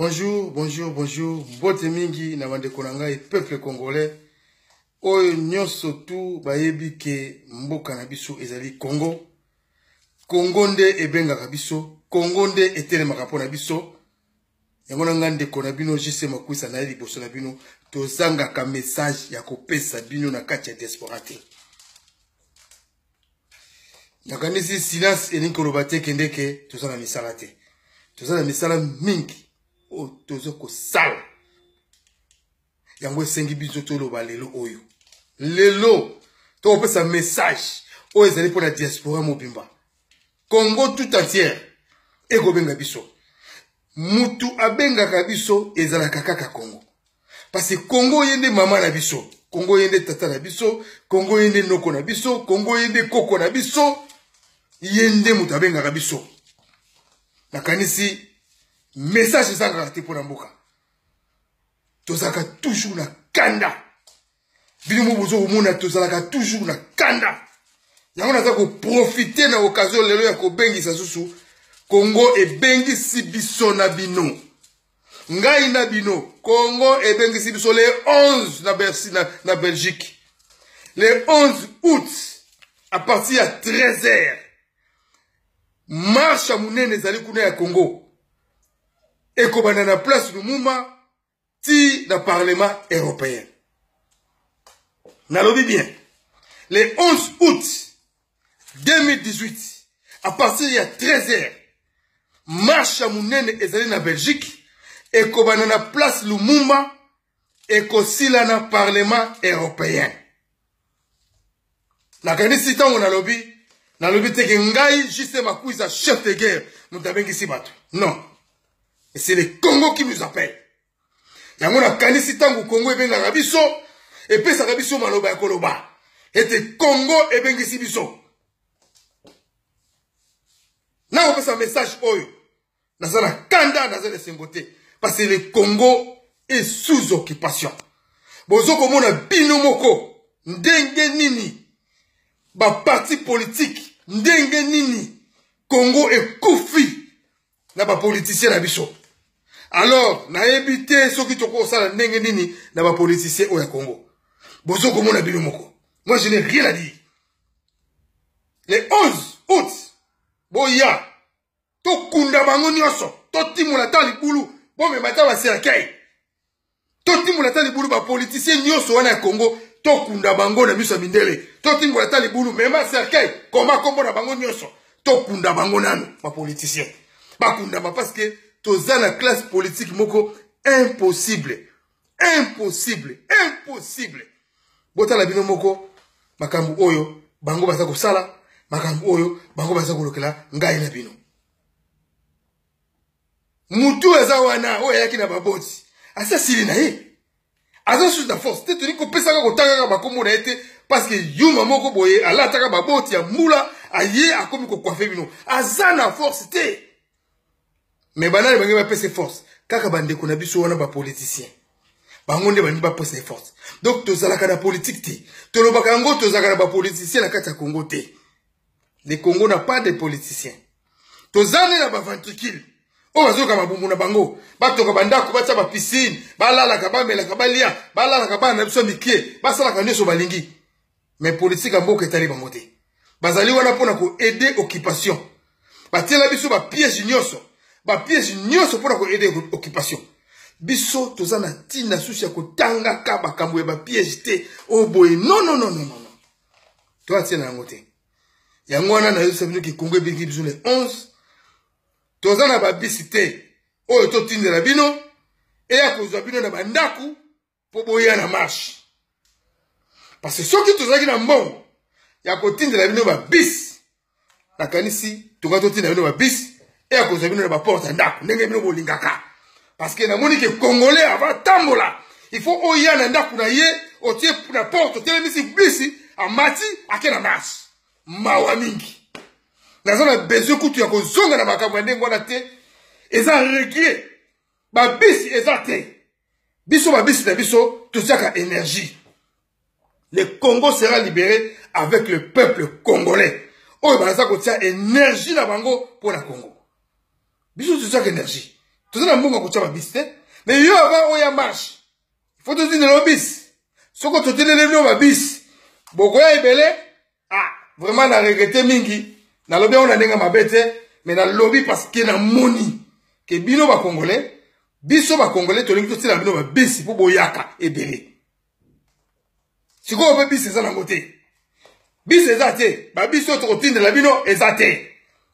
Bonjour, bonjour, bonjour. Bote mingi na bandeko na ngai peuple congolais. Oyo nyonso tu bayebi ke mboka na biso ezali Congo. Congo nde ebengaka biso, Congo nde etelemaka mpo na biso. Yango na ngai ndeko na bino JC Makwisa na liboso na bino tozangaka message ya kopesa bino na kati ya diaspora te. Nakanisi silence elingi koloba te kendeke tozala misala te. Tozala misala mingi. O tozo ko sala yango esengi biso toloba lelo oyo lelo to pesa message o ezali pour la diaspora mobimba Congo tout entière eko benga biso mutu abenga biso ezala kaka Congo parce que Congo yende mama na biso, Congo yende tata na biso, Congo yende noko na biso, Congo yende koko na biso, yende mutu abenga biso nakanisi message ezanga te pour mboka. Tozaka toujours na kanda. Bino mo bozo omona tozalaka toujours na kanda. Yango naza ko profiter na occasion lelo ya ko bengisa susu Congo ebengisi biso na bino. Ngai na bino Congo ebengisi biso le 11 na Belgique. Le 11 août à partir à 13h. Marche munene ezali kuna ya Congo. Et qu'on a la place du Mouma, ti le Parlement européen. N'allons bien. Le 11 août 2018, à partir de 13h, marche à Mounene et na Belgique, et qu'on a la place du Mouma, et qu'on a le Parlement européen. La candidature on a lobby te que juste ma couille chef de guerre, nous t'avons ici battu. Non. Et c'est le Congo qui nous appelle. Yango na kanisi tangu Congo ebenga biso et pesa biso maloba ya koloba. Et te Congo ebengisi biso. Na on pesa message oyo. Nazana kanda nazana sengote parce que le Congo est sous occupation. Bozo komona bino moko ndenge nini ba parti politique ndenge nini Congo ekufi na ba politicien na biso. Alors, na évité ceux qui toko sala ndenge nini na ba politicien au Congo. Bozo komona bino moko. Moi je n'ai rien à dire. Le 11 août, boya to kunda bango nyonso, to timula tali bulu, bo me bata ba serkei. To timula tali bulu ba politicien nyonso wana Congo, to kunda bango na miso mindele. To timula tali bulu mema serkei, koma kombo na bango nyonso, to kunda bango nanu ba politicien. Ba kunda ba parce que toza la classe politique moko impossible. Impossible. Impossible. Bota la bino moko makambu oyo bango baza ko sala, makambu oyo bango baza ko lokela ngai na bino. Mutu eza wana oyo yaki na baboti. Asa sili na ye. Asa sous la force. Te toni ko pesa ka kotanga ba kombo na ete parce que yuma moko boye ala taka baboti ya mula aye akomi ko coiffer bino. Asa na force te. Mais banane bangi ba pese force kaka bande ko na biso wana ba politicien bangonde bandi ba pese force donc tozalaka na politique te tolobaka ngo tozalaka na ba politicien na kati ya Congo te. Le Congo n'a pas de politiciens. Tozane na ba ventricule o bazoka mabumbu na bango batoka bandako batya ba piscine balala ka bamela ka balia balala ka bana biso mikie basala ka ndeso balingi mais politique mboka etali bango te bazali wana pona ko aider occupation batela biso ba piège nyonso ba piège nyonso pour ko aider occupation biso tozana tina susi ya kotanga ka bakambo ya ba piège te o boy non toi tiens na ngote yango wana na yosa bino ki Congo bingi biso le 11 tozana ba bisite o to tindela bino e ya kozwa bino na bandaku po boya na marche parce que soki tozaki na mbongo ya kotindela bino ba bis na kanisi toka tindela bino ba bis et à cause de nous, la porte ndako, n'engé bino bolingaka. Parce que na moni que Congolais avant tambola, il faut oya na ndako na ye, o tie na porte, o tie misi blisi, a mati, a kena marche. Mawa mingi. Na zona besoin kutu ya kozonga na makambo ya ndenge wana te, eza regret. Ba bisi eza te. Biso ba bisi na biso, toziaka énergie. Le Congo sera libéré avec le peuple congolais. Oyo banaza kotia énergie na bango pour la Congo. Biso tozaka énergie. Tout ça na mbongo kocha babis te. Mais yo avant oya marche. Il faut te dire le bis. Soko to tele le babis. Bokoya ebele ah vraiment na regretter mingi. Na lobi on a ndenga mabete mais na lobby parce que na moni que bino ba congolais biso ba congolais to lingi to tela bino ba bisi po boyaka ebele. Siko ope bisi za na ngote. Bisi ezate ba biso to tinde la bino ezate.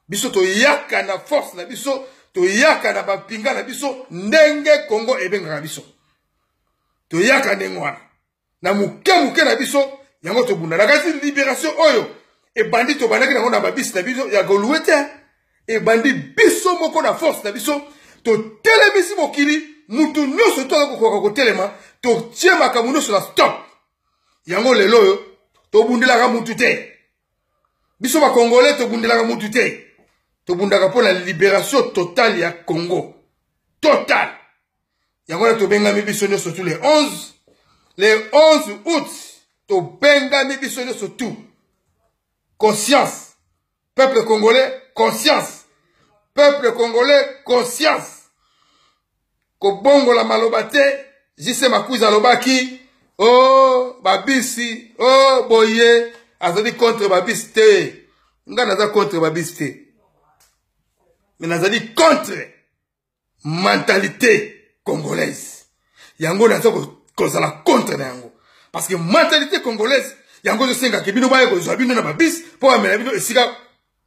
Biso to yaka na force na biso to yaka na ba pinga na biso ndenge Congo ebenga biso. To yaka ndengwana. Na muke na biso yango to bunda. Na kasi libération oyo e bandi to bandaki na ngona ba bisi na biso ya goluete e bandi biso moko na force na biso to telemisi mokili mutu nyonso to ko telema to tiema kamuno sur la stop. Yango lelo yo to bundela mutu te. Biso ba congolais to bundela mutu te. To bundaka pour la libération totale ya Congo. Total. Yango to benga mi biso nyonso tous les 11 août to benga mi biso nyonso tout. Conscience. Peuple congolais, conscience. Peuple congolais, conscience. Ko bongo la malobate, jise makuiza lobaki, oh, babisi, oh, boye, azali contre babisi te. Nga naza contre babisi te. Mais nazali contre mentalité congolaise. Yango naza kozala contre na yango. Parce que mentalité congolaise, yango senga ke bino baye kozwa bino na babis pour amena bino esika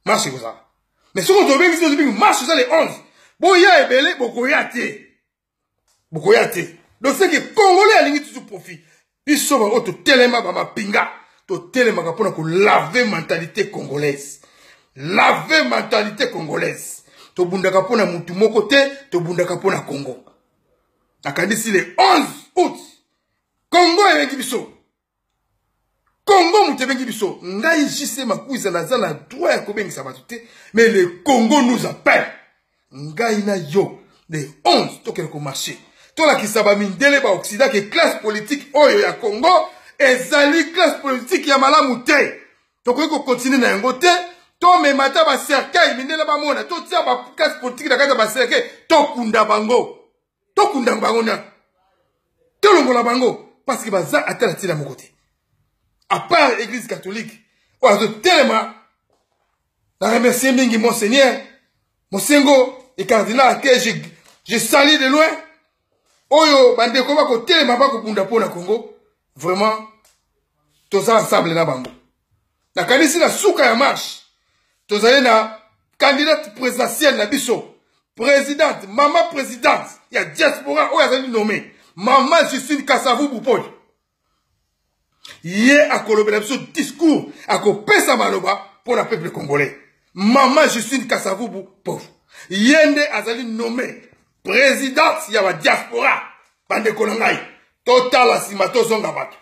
marche koza. Mais ce qu'on doit bien dire marche ça les 11. Boya ebele bokoya te. Bokoya te. Donc c'est que congolais alingi tout profit. Biso ba auto telema ba mapinga. To telema ka pona ko laver mentalité congolaise. Laver mentalité congolaise. To bundaka pona mutu moko te, to bundaka pona Congo. Nakandisi le 11 août. Congo ebengi biso. Congo mutebengi biso. Ngai jise makuiza na zala droit ya kobengisa batu te, mais le Congo nous appelle. Ngai na yo le 11 to kelko marché. To la kisaba mindele ba Occident ke classe politique oyo ya Congo ezali classe politique ya malamu te. To ko continuer na yango te. To me mata ba cercueil mindele ba mona to tia ba classe politique na kata ba cercueil to kunda bango. To kunda bango na. To longola bango parce que baza atala tila mon côté. À part l'église catholique, oazo tellement na remercier mingi monseigneur Mosengo et cardinal que je salue de loin. Oyo bande ko ba ko tellement ba ko bunda pona Congo. Vraiment to ça ensemble na bango. Na kanisi na suka ya marche. Tozali na candidate présidentielle na biso. Présidente, maman présidente, il y a diaspora oyo azali nommé. Maman Justine Kasavubu Paul. Yé a kolobela biso discours a kopesa maloba pour le peuple congolais. Maman Justine Kasavubu Paul. Yende azali nommé présidente ya la diaspora. Bande kolongai. Total asimato zonga bato.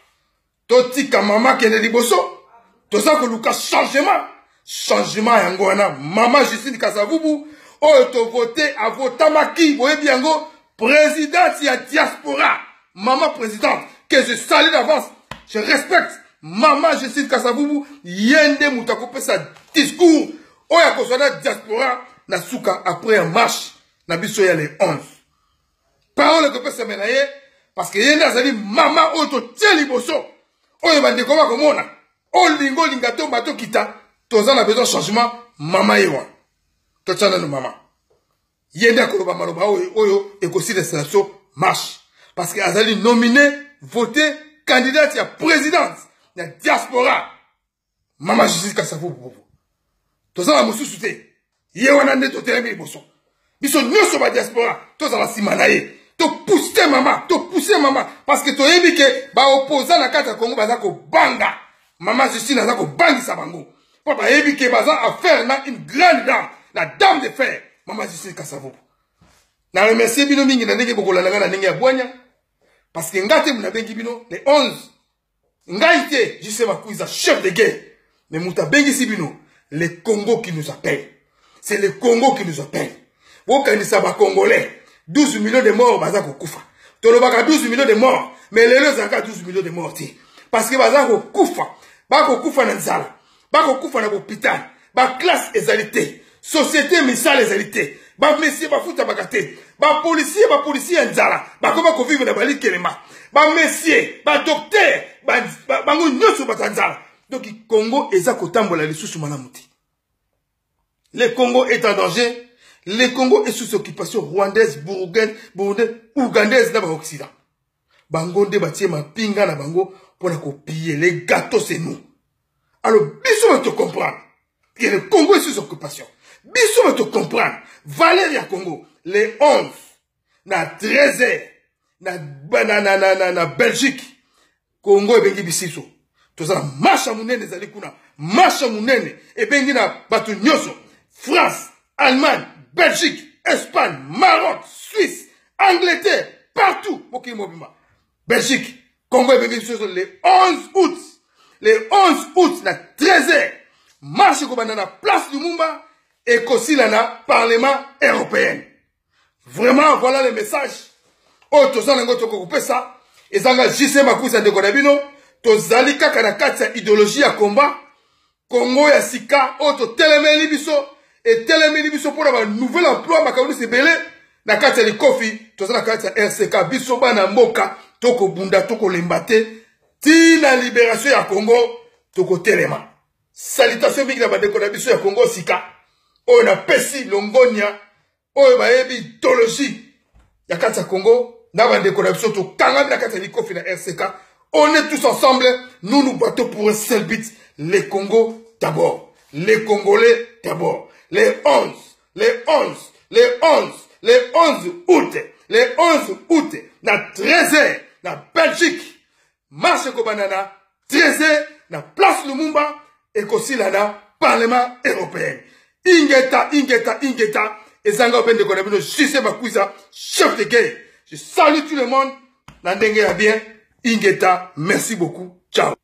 Totika mama kene liboso. Toza koluka changement. Changement yango wana maman Justine Kasavubu oyo to voté a votamaki boyebi yango présidente ya diaspora maman présidente que je salue d'avance je respecte maman Justine Kasavubu yende mutako pesa discours oyo kozana diaspora na suka après en marche na biso ya les 11 parole que pesa menaye parce que yende azali maman oyo to tieli boso oyo bandeko ba komona olingo lingato bato kita toza na besoin changement mama yewa to tsana no mama yenda ko ba maloba oyo ekosi l'installation marche parce que azali nominé voté candidate ya présidente ya diaspora mama Justine Kasavubu toza na mususu te yewa na ndeto telemi boso biso nyoso ba diaspora toza la simanaye to pousser mama parce que to yebi ke ba opposant na kata Congo baza ko banga mama Justine aza ko bangisa bango. Papa yebi ke baza affaire na une grande dame, la dame de fer, maman Justine Kasavubu. Na remercier bino mingi na ndenge bokola na ndenge ya bonya parce que ngate muna bengi bino les 11. Ngaite je sais makuiza chef de guerre. Mais muta bengi si bino le Congo qui nous appelle. C'est le Congo qui nous appelle. Wokanisa ba congolais 12 millions de morts baza ko kufa. Tolobaka 12 millions de morts, mais lelo zaka 12 millions de morts parce que baza ko kufa. Ba ko kufa na nzala. Bako kufa na hôpital, ba classe ezalité, société misale ezalité, ba messieurs ba futa bakate ba policier nzala ba koma ko vivre na bali kelema ba messieurs ba docteur ba ngonyoso batanzala donc Congo eza kotambola lisusu malamu te. Le Congo est en danger. Le Congo est sous occupation rwandaise, burundaise, ougandaise dans l'Occident. Bango de batie ma pinga na bango pour la copier. Les gâteaux c'est nous. Alors, bisous va te comprendre. Que le Congo est sous occupation. Bisous va te comprendre. Valéria Congo, les 11, na 13, na Belgique. Congo est bengi bisiso. Tout ça, marche à mounene des alikuna. Marche à mounene. Et bengi na batu nyoso. France, Allemagne, Belgique, Espagne, Maroc, Suisse, Angleterre, partout. Belgique, Congo et Belgique, les 11 août. Les 11 août, la 13h, marche comme dans la place du Mumba et qu'aussi dans le Parlement européen. Vraiment, voilà le message. Oh, tu sais, on a ça. Et ça, JC Makusa de Konabino, tu zalika kanakatsa idéologie à combat. Congo ya sika, oh, tu telemeli biso. Et telemeli biso pour avoir un nouvel emploi, ma kaouni c'est belé. Na katsa li kofi, tu sais, na katsa RCK, biso ba na moka, toko bunda, toko lembate. Ti na libération ya Congo, toko telema. Salutation big na bandeko na biso ya Congo sika. Oh, na pesi, longonia. Oh, ba ebi idéologie. Ya katsa Congo. Na bandeko na biso, to kangami na katsa li kofi na RCK. On est tous ensemble. Nous nous battons pour un seul but. Les Congos d'abord. Les Congolais d'abord. Les 11 août. Les 11 août. Na 13h. Na Belgique. Marche Kobanana. 13h. Na place Lumumba. Et qu'aussi là, na Parlement européen. Ingeta. Et Zanga Ben de Konabino. JC Makusa. Chef de guerre. Je salue tout le monde. Nandenge ya bien. Ingeta. Merci beaucoup. Ciao.